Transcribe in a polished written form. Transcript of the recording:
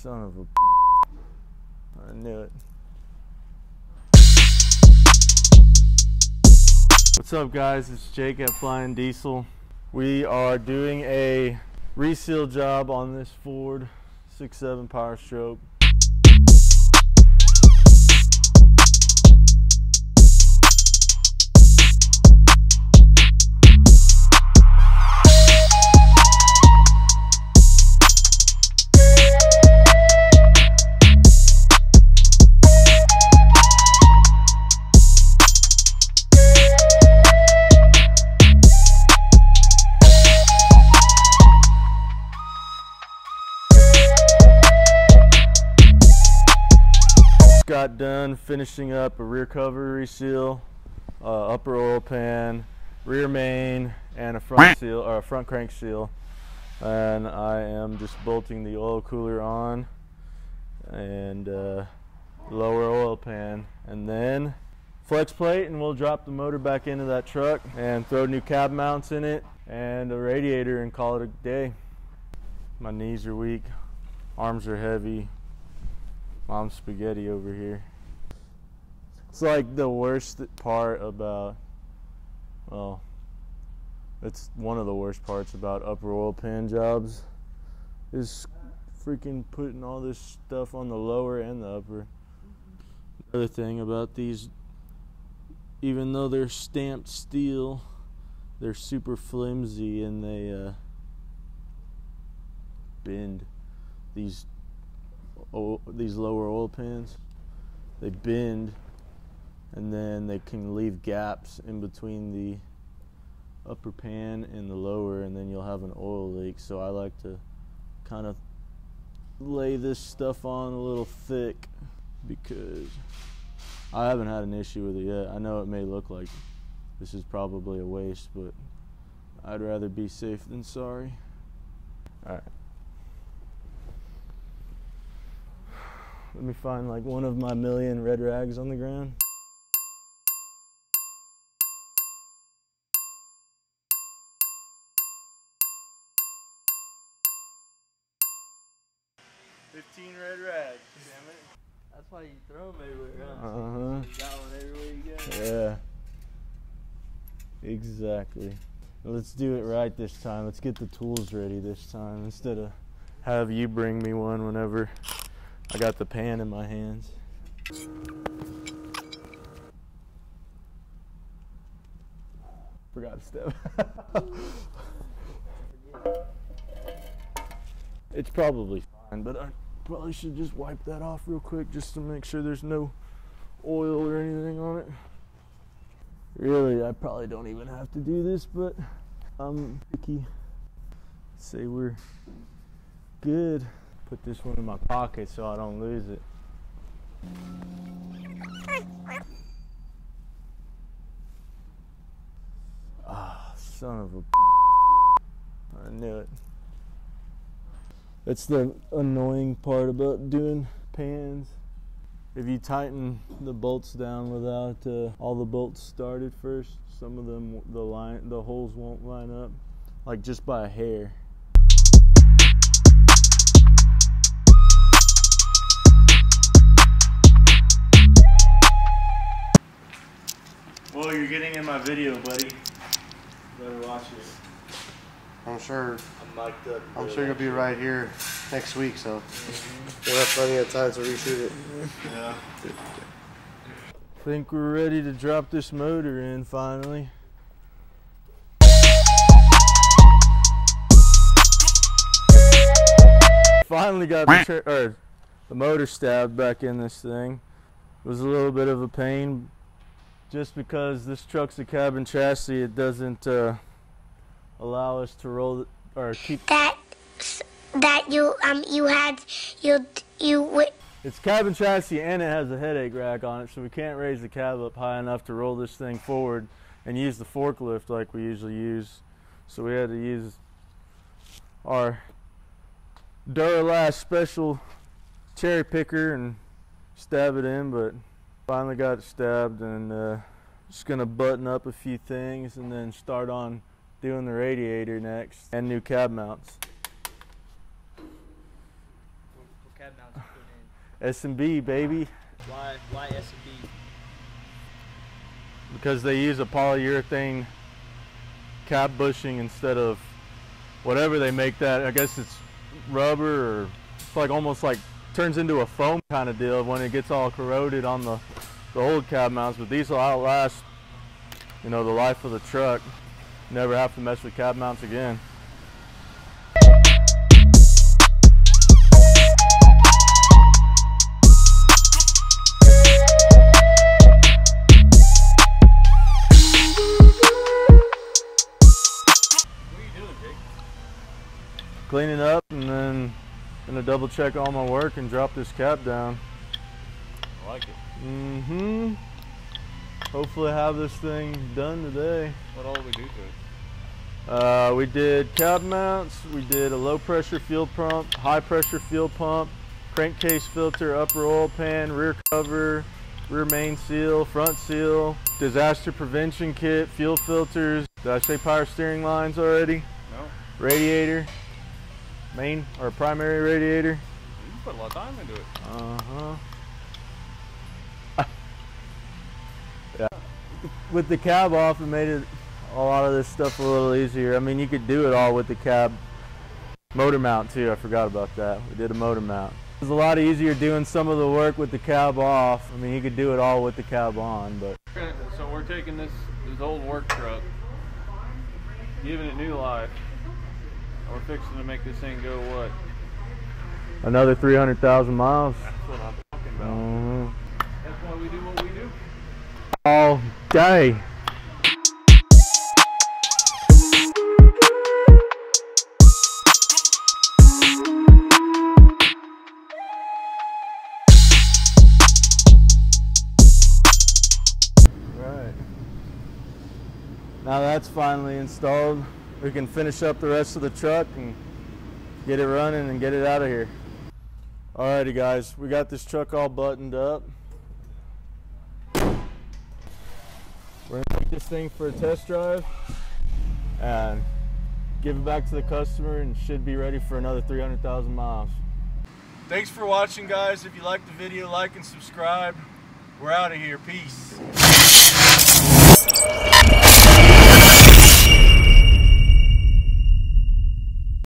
son of a... I knew it. What's up guys, it's Jake at Flyin Diesel. We are doing a reseal job on this Ford 6.7 Powerstroke. Got done finishing up a rear cover reseal, upper oil pan, rear main, and a front seal or a front crank seal. And I am just bolting the oil cooler on and lower oil pan, and then flex plate, and we'll drop the motor back into that truck and throw new cab mounts in it and a radiator and call it a day. My knees are weak, arms are heavy. Mom's spaghetti over here. It's like the worst part about, well, it's one of the worst parts about upper oil pan jobs is freaking putting all this stuff on the lower and the upper. Another thing about these, even though they're stamped steel, they're super flimsy and they bend. These lower oil pans, they bend, and then they can leave gaps in between the upper pan and the lower, and then you'll have an oil leak. So I like to kind of lay this stuff on a little thick because I haven't had an issue with it yet. I know it may look like this is probably a waste, but I'd rather be safe than sorry. All right. Let me find like one of my million red rags on the ground. Red rags, damn it. That's why you throw them everywhere, huh? Uh-huh. You got one everywhere you go. Yeah. Exactly. Let's do it right this time. Let's get the tools ready this time instead of have you bring me one whenever I got the pan in my hands. Forgot to step. It's probably fine, but I probably should just wipe that off real quick just to make sure there's no oil or anything on it. Really, I probably don't even have to do this, but I'm picky. Say we're good. Put this one in my pocket so I don't lose it. Ah, son of a... I knew it. That's the annoying part about doing pans. If you tighten the bolts down without all the bolts started first, some of them, the holes won't line up, like just by a hair. Well, you're getting in my video, buddy. Better watch it. I'm sure. I'm mic'd up. I'm sure you'll be right here next week, so we'll have plenty of time to reshoot it. Yeah. I think we're ready to drop this motor in finally. Finally got the motor stabbed back in this thing. It was a little bit of a pain. Just because this truck's a cab and chassis, it doesn't allow us to roll or keep It's cab and chassis, and it has a headache rack on it, so we can't raise the cab up high enough to roll this thing forward and use the forklift like we usually use. So we had to use our Duralast special cherry picker and stab it in, but finally got it stabbed, and just gonna button up a few things and then start on doing the radiator next and new cab mounts. cab mounts you put in? S&B, baby. Why S&B? Because they use a polyurethane cab bushing instead of whatever they make that. I guess it's rubber, or it's like almost like turns into a foam kind of deal when it gets all corroded on the old cab mounts. But these will outlast, you know, the life of the truck. Never have to mess with cab mounts again. Cleaning up, and then gonna double check all my work and drop this cab down. I like it. Hopefully have this thing done today. What all did we do to it? We did cab mounts, we did a low pressure fuel pump, high pressure fuel pump, crankcase filter, upper oil pan, rear cover, rear main seal, front seal, disaster prevention kit, fuel filters. Did I say power steering lines already? No. Radiator. Main or primary radiator. You put a lot of time into it. Yeah. With the cab off, it made it a lot of this stuff a little easier. I mean, you could do it all with the cab motor mount too. I forgot about that. We did a motor mount. It was a lot easier doing some of the work with the cab off. I mean, you could do it all with the cab on, but. So we're taking this old work truck, giving it new life. We're fixing to make this thing go what? Another 300,000 miles. That's what I'm talking about. That's why we do what we do. All day. Right. Now that's finally installed. We can finish up the rest of the truck and get it running and get it out of here. Alrighty guys, we got this truck all buttoned up. We're gonna take this thing for a test drive and give it back to the customer, and should be ready for another 300,000 miles. Thanks for watching guys. If you liked the video, like and subscribe. We're out of here. Peace.